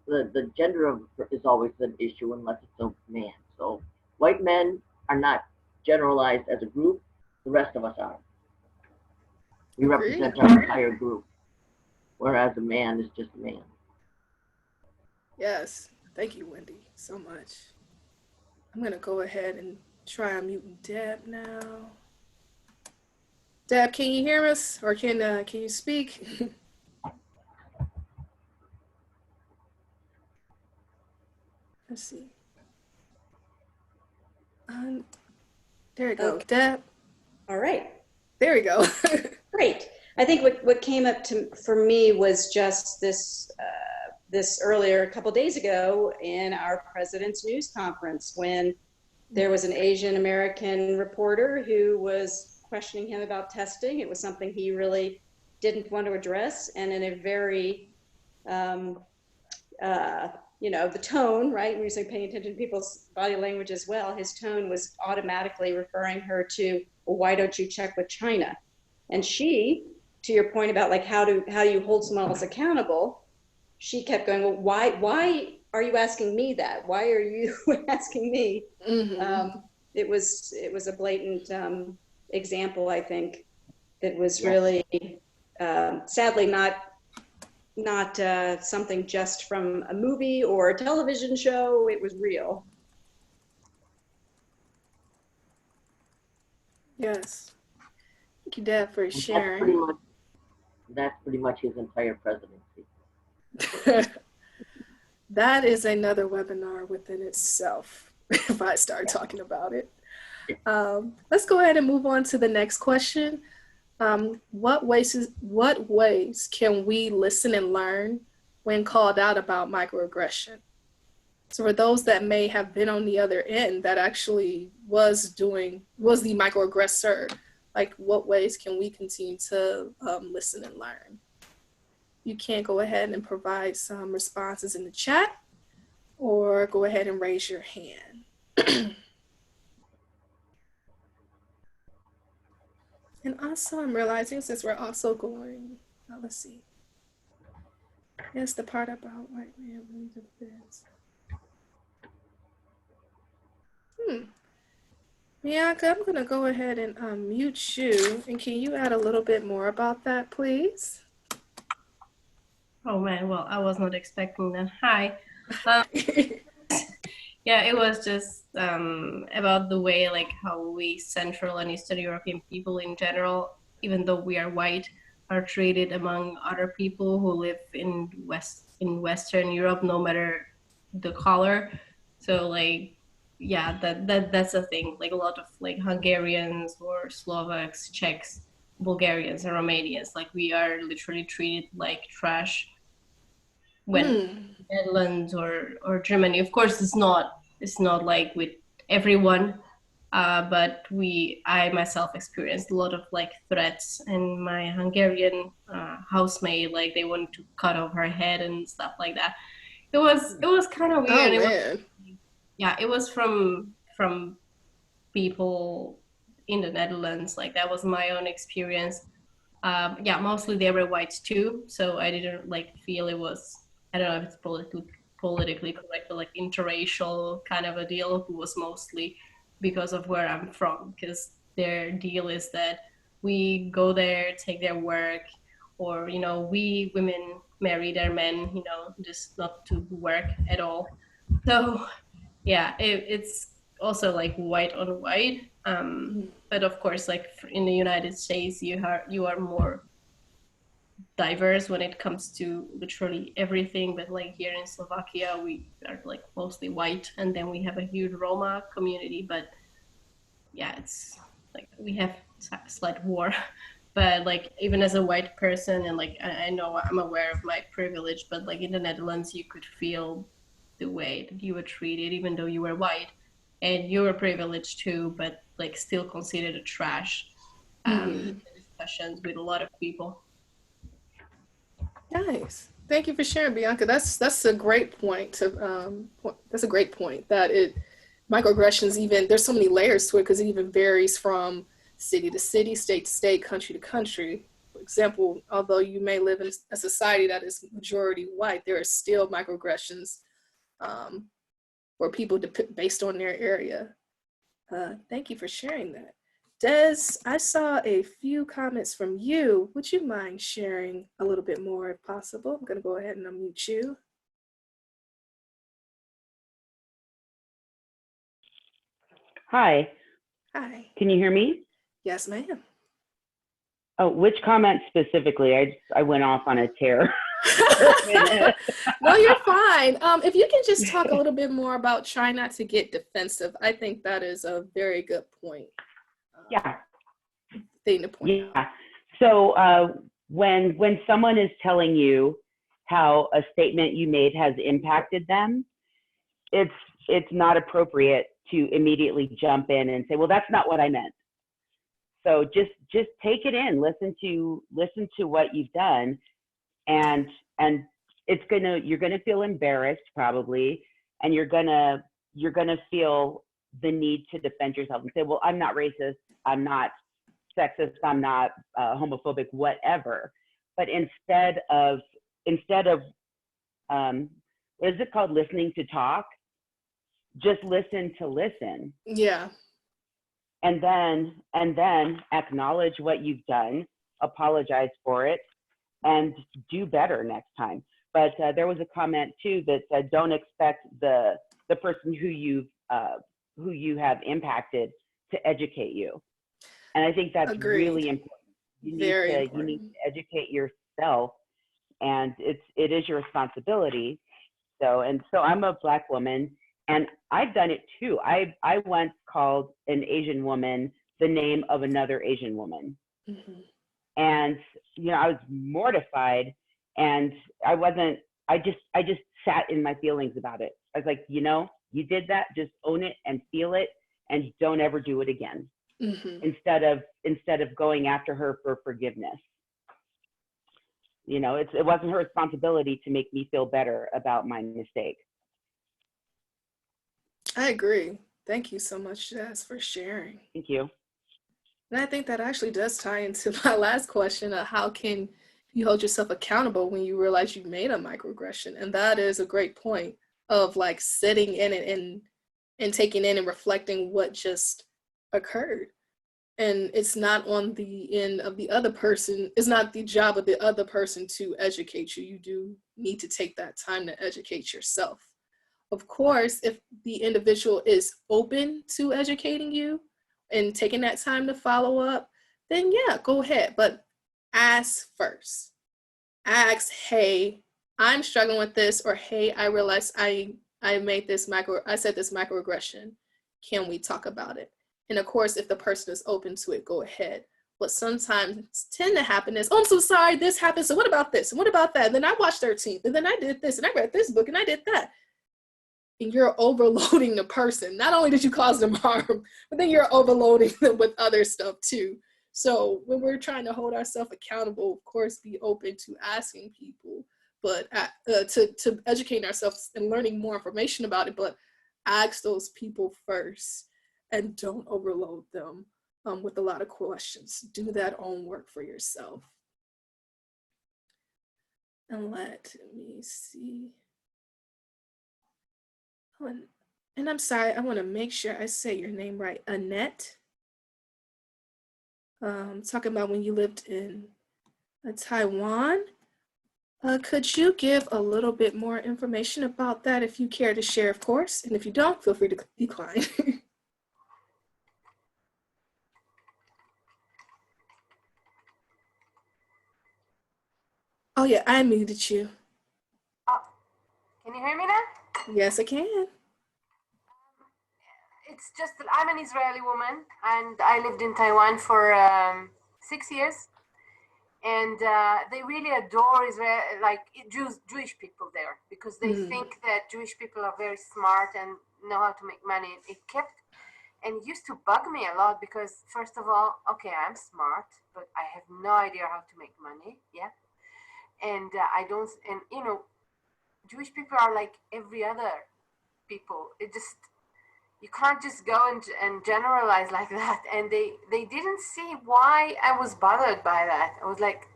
Speaker 5: the gender of is always an issue unless it's a man. So white men are not generalized as a group. The rest of us are. We represent our entire group, whereas a man is just a man.
Speaker 1: Yes, thank you, Wendy, so much. I'm gonna go ahead and try unmuting Deb now. Deb, can you hear us, or can you speak? Let's see. There we go, okay. Deb.
Speaker 6: All right.
Speaker 1: There we go.
Speaker 6: Great. I think what came up for me was just this earlier, a couple days ago, in our president's news conference, when there was an Asian American reporter who was questioning him about testing. It was something he really didn't want to address, and in a very you know, the tone, right? When you're saying paying attention to people's body language as well, his tone was automatically referring her to, well, why don't you check with China? And she, to your point about like how do you hold someone else accountable, she kept going, well, why are you asking me that? Why are you asking me? It was a blatant example, I think, that was really sadly not something just from a movie or a television show. It was real.
Speaker 1: Yes. Thank you, Deb, for
Speaker 5: And
Speaker 1: sharing.
Speaker 5: that's pretty much his entire presidency.
Speaker 1: That is another webinar within itself, if I start talking about it. Let's go ahead and move on to the next question. What ways can we listen and learn when called out about microaggression? So for those that may have been on the other end that actually was the microaggressor, like what ways can we continue to listen and learn? You can go ahead and provide some responses in the chat or go ahead and raise your hand. And also I'm realizing since we're also going, let's see. Yes, the part about white man really depends. Bianca, I'm gonna go ahead and mute you. And can you add a little bit more about that, please?
Speaker 7: Oh man, well, I was not expecting that. Hi. Yeah, it was just about the way like how we Central and Eastern European people in general, even though we are white, are treated among other people who live in Western Europe, no matter the color. So like, yeah, that's a thing. Like a lot of like Hungarians or Slovaks, Czechs, Bulgarians, and Romanians, like we are literally treated like trash when Netherlands or Germany. Of course, it's not like with everyone, but I myself experienced a lot of like threats, and my Hungarian housemate, like they wanted to cut off her head and stuff like that. It was kind of weird.
Speaker 1: Oh, man.
Speaker 7: It was from people in the Netherlands. Like that was my own experience. Yeah, mostly they were white too, so I didn't like feel it was, I don't know if it's politically correct, but like interracial kind of a deal. Who was mostly because of where I'm from, because their deal is that we go there, take their work, or you know, we women marry their men, you know, just not to work at all. So yeah, it's also like white on white. But of course, like in the United States, you are more diverse when it comes to literally everything. But like here in Slovakia, we are like mostly white, and then we have a huge Roma community. But yeah, it's like we have slight war. But like even as a white person, and like I know I'm aware of my privilege, but like in the Netherlands, you could feel the way that you were treated, even though you were white, and you were privileged too, but like still considered a trash. Discussions with a lot of people.
Speaker 1: Nice. Thank you for sharing, Bianca. That's a great point. That's a great point. That microaggressions, even there's so many layers to it because it even varies from city to city, state to state, country to country. For example, although you may live in a society that is majority white, there are still microaggressions for people based on their area. Thank you for sharing that. Des, I saw a few comments from you. Would you mind sharing a little bit more if possible? I'm going to go ahead and unmute you.
Speaker 8: Hi.
Speaker 1: Hi.
Speaker 8: Can you hear me?
Speaker 1: Yes, ma'am.
Speaker 8: Oh, which comment specifically? I went off on a tear.
Speaker 1: No, you're fine. If you can just talk a little bit more about try not to get defensive, I think that is a very good point.
Speaker 8: Yeah.
Speaker 1: Thing to point out.
Speaker 8: So when someone is telling you how a statement you made has impacted them, it's not appropriate to immediately jump in and say, well, that's not what I meant. So just take it in, listen to what you've done, and you're gonna feel embarrassed probably, and you're gonna feel the need to defend yourself and say, well, I'm not racist, I'm not sexist, I'm not homophobic, whatever. But instead of what is it called, listening to talk, just listen to listen.
Speaker 1: Yeah.
Speaker 8: And then acknowledge what you've done, apologize for it, and do better next time. But there was a comment too that said, don't expect the person who you have impacted to educate you. And I think that's
Speaker 1: Agreed.
Speaker 8: really important. You
Speaker 1: Very
Speaker 8: need
Speaker 1: important.
Speaker 8: to educate yourself, and it is your responsibility. So I'm a Black woman, and I've done it too. I once called an Asian woman the name of another Asian woman.
Speaker 1: Mm-hmm.
Speaker 8: And, you know, I was mortified, and I just sat in my feelings about it. I was like, you know, you did that, just own it and feel it, and don't ever do it again.
Speaker 1: Mm-hmm.
Speaker 8: Instead of going after her for forgiveness. You know, it wasn't her responsibility to make me feel better about my mistake.
Speaker 1: I agree. Thank you so much, Jess, for sharing.
Speaker 8: Thank you.
Speaker 1: And I think that actually does tie into my last question of how can you hold yourself accountable when you realize you made a microaggression? And that is a great point of like sitting in it and taking in and reflecting what just occurred. And it's not on the end of the other person. It's not the job of the other person to educate you. You do need to take that time to educate yourself. Of course, if the individual is open to educating you and taking that time to follow up, then yeah, go ahead. But ask first. Ask, hey, I'm struggling with this, or hey, I realized I said this microaggression. Can we talk about it? And of course, if the person is open to it, go ahead. What sometimes tend to happen is, oh, I'm so sorry, this happened. So what about this? And what about that? And then I watched 13th, and then I did this, and I read this book, and I did that. And you're overloading the person. Not only did you cause them harm, but then you're overloading them with other stuff too. So when we're trying to hold ourselves accountable, of course, be open to asking people, but to educating ourselves and learning more information about it, but ask those people first and don't overload them with a lot of questions. Do that own work for yourself. And let me see. And I'm sorry, I want to make sure I say your name right. Annette. Talking about when you lived in Taiwan. Could you give a little bit more information about that if you care to share, of course? And if you don't, feel free to decline. Oh yeah, I muted you.
Speaker 9: Oh, can you hear me now?
Speaker 1: Yes, I can.
Speaker 9: It's just that I'm an Israeli woman, and I lived in Taiwan for 6 years, and they really adore Jewish people there, because they think that Jewish people are very smart and know how to make money. It used to bug me a lot, because first of all, okay, I'm smart, but I have no idea how to make money. Yeah. And you know, Jewish people are like every other people. You can't just go and generalize like that. And they didn't see why I was bothered by that. I was like,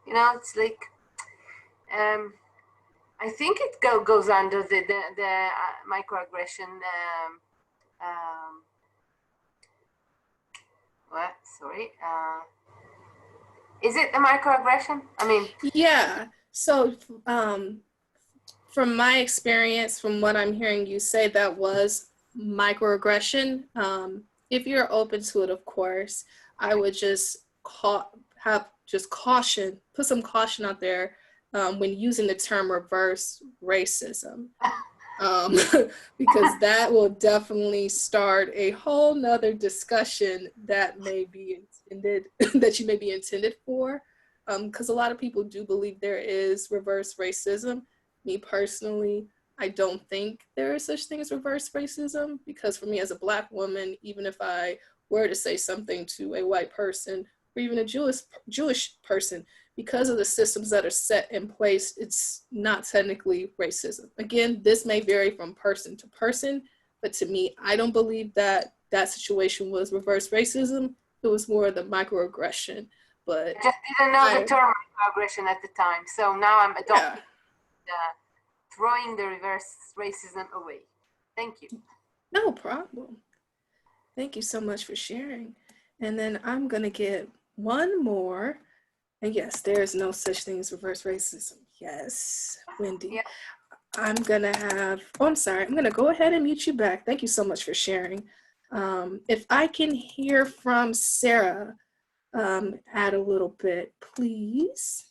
Speaker 9: you know, it's like, I think it goes under the microaggression. What? Sorry. Is it the microaggression? I mean,
Speaker 1: yeah. So from my experience, from what I'm hearing you say, that was microaggression. If you're open to it, of course, I would just caution, put some caution out there when using the term reverse racism. Because that will definitely start a whole nother discussion that may be intended, that you may be intended for. Because a lot of people do believe there is reverse racism. Me personally, I don't think there is such thing as reverse racism, because for me as a Black woman, even if I were to say something to a white person or even a Jewish person, because of the systems that are set in place, it's not technically racism. Again, this may vary from person to person, but to me, I don't believe that that situation was reverse racism. It was more of the microaggression. But
Speaker 9: I just didn't know the term microaggression at the time. So now I'm adopting throwing the reverse racism away. Thank you.
Speaker 1: No problem. Thank you so much for sharing. And then I'm going to get one more. And yes, there is no such thing as reverse racism. Yes, Wendy.
Speaker 9: Yeah.
Speaker 1: I'm going to go ahead and mute you back. Thank you so much for sharing. If I can hear from Sarah, add a little bit, please.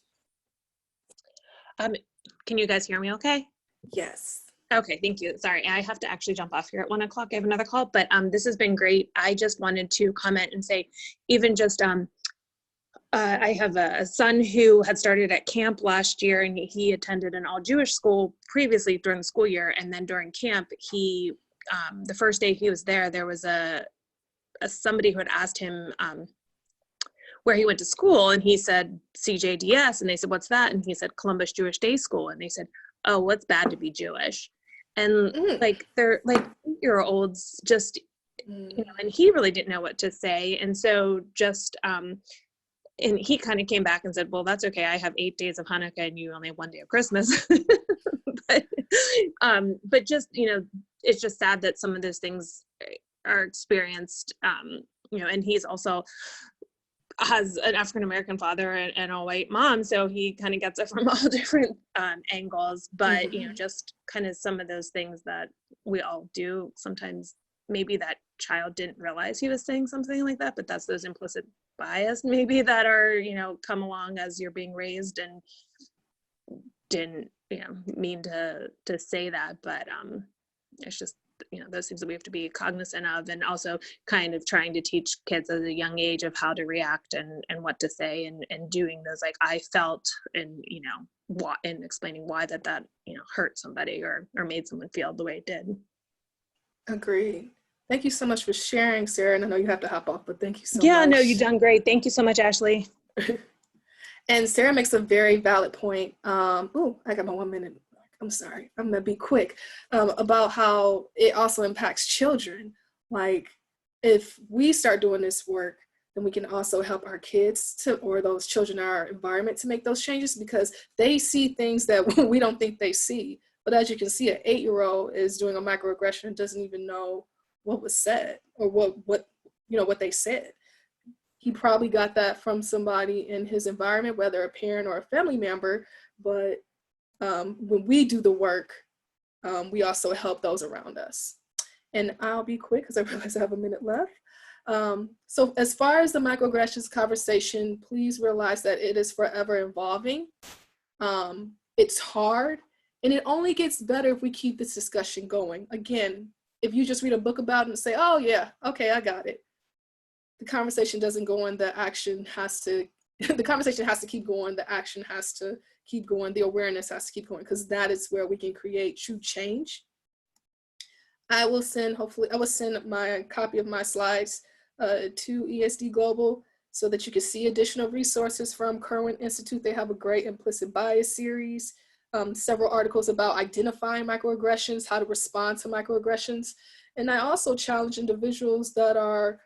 Speaker 10: Can you guys hear me okay?
Speaker 1: Yes.
Speaker 10: Okay, thank you. Sorry, I have to actually jump off here at 1 o'clock. I have another call, but this has been great. I just wanted to comment and say, even just, I have a son who had started at camp last year, and he attended an all-Jewish school previously during the school year, and then during camp, he, the first day he was there was somebody who had asked him where he went to school, and he said CJDS, and they said, what's that? And he said Columbus Jewish Day School, and they said, oh, what's bad to be Jewish? And like, they're like 8-year-olds, just, you know, and he really didn't know what to say. And so just, and he kind of came back and said, well, that's okay. I have 8 days of Hanukkah and you only have 1 day of Christmas. but just, you know, it's just sad that some of those things are experienced, you know, and he's also has an African-American father and a white mom, so he kind of gets it from all different angles, but you know, just kind of some of those things that we all do sometimes. Maybe that child didn't realize he was saying something like that, but that's those implicit bias maybe that are, you know, come along as you're being raised and didn't, you know, mean to say that, but it's just, you know, those things that we have to be cognizant of, and also kind of trying to teach kids at a young age of how to react and what to say, and doing those, like, I felt, and, you know, what, and explaining why that, you know, hurt somebody or made someone feel the way it did.
Speaker 1: Agreed. Thank you so much for sharing, Sarah. And I know you have to hop off, but thank you so much.
Speaker 10: Yeah, no, you've done great. Thank you so much, Ashlee.
Speaker 1: And Sarah makes a very valid point. Oh, I got my 1 minute. I'm sorry, I'm gonna be quick, about how it also impacts children. Like, if we start doing this work, then we can also help our kids or those children in our environment to make those changes, because they see things that we don't think they see. But as you can see, an 8-year-old is doing a microaggression and doesn't even know what was said or what you know, what they said. He probably got that from somebody in his environment, whether a parent or a family member, but when we do the work, we also help those around us. And I'll be quick because I realize I have a minute left. So as far as the microaggressions conversation, please realize that it is forever evolving. It's hard, and it only gets better if we keep this discussion going. Again, if you just read a book about it and say, oh yeah, okay, I got it. The conversation doesn't go on, the action has to, the conversation has to keep going, the action has to keep going, the awareness has to keep going, because that is where we can create true change. I will send my copy of my slides to ESD Global so that you can see additional resources from Kerwin Institute. They have a great implicit bias series, several articles about identifying microaggressions, how to respond to microaggressions. And I also challenge individuals that are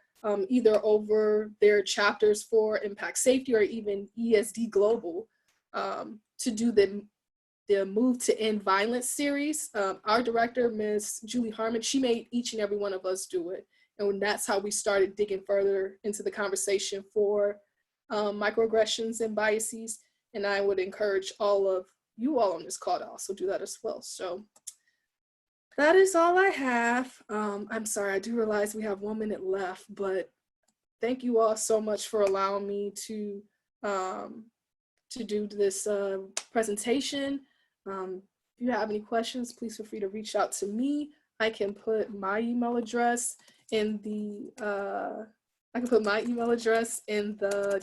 Speaker 1: either over their chapters for impact safety or even ESD Global to do the Move to End Violence series. Our director, Ms. Julie Harmon, she made each and every one of us do it. And that's how we started digging further into the conversation for microaggressions and biases. And I would encourage all of you all on this call to also do that as well. So that is all I have. I'm sorry, I do realize we have 1 minute left, but thank you all so much for allowing me to do this presentation. If you have any questions, please feel free to reach out to me. I can put my email address in the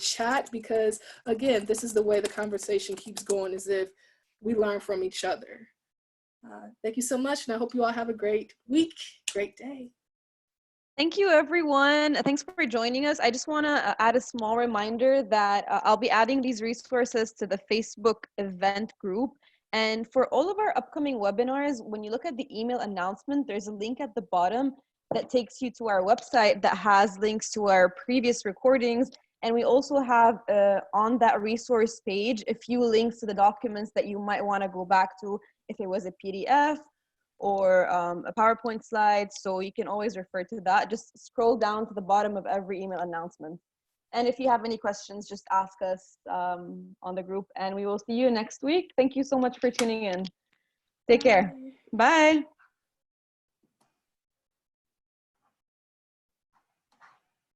Speaker 1: chat, because again, this is the way the conversation keeps going, is if we learn from each other. Thank you so much, and I hope you all have a great week, great day.
Speaker 11: Thank you, everyone. Thanks for joining us. I just want to add a small reminder that I'll be adding these resources to the Facebook event group. And for all of our upcoming webinars, when you look at the email announcement, there's a link at the bottom that takes you to our website that has links to our previous recordings. And we also have on that resource page a few links to the documents that you might want to go back to if it was a PDF or a PowerPoint slide. So you can always refer to that. Just scroll down to the bottom of every email announcement. And if you have any questions, just ask us on the group, and we will see you next week. Thank you so much for tuning in. Take care. Bye.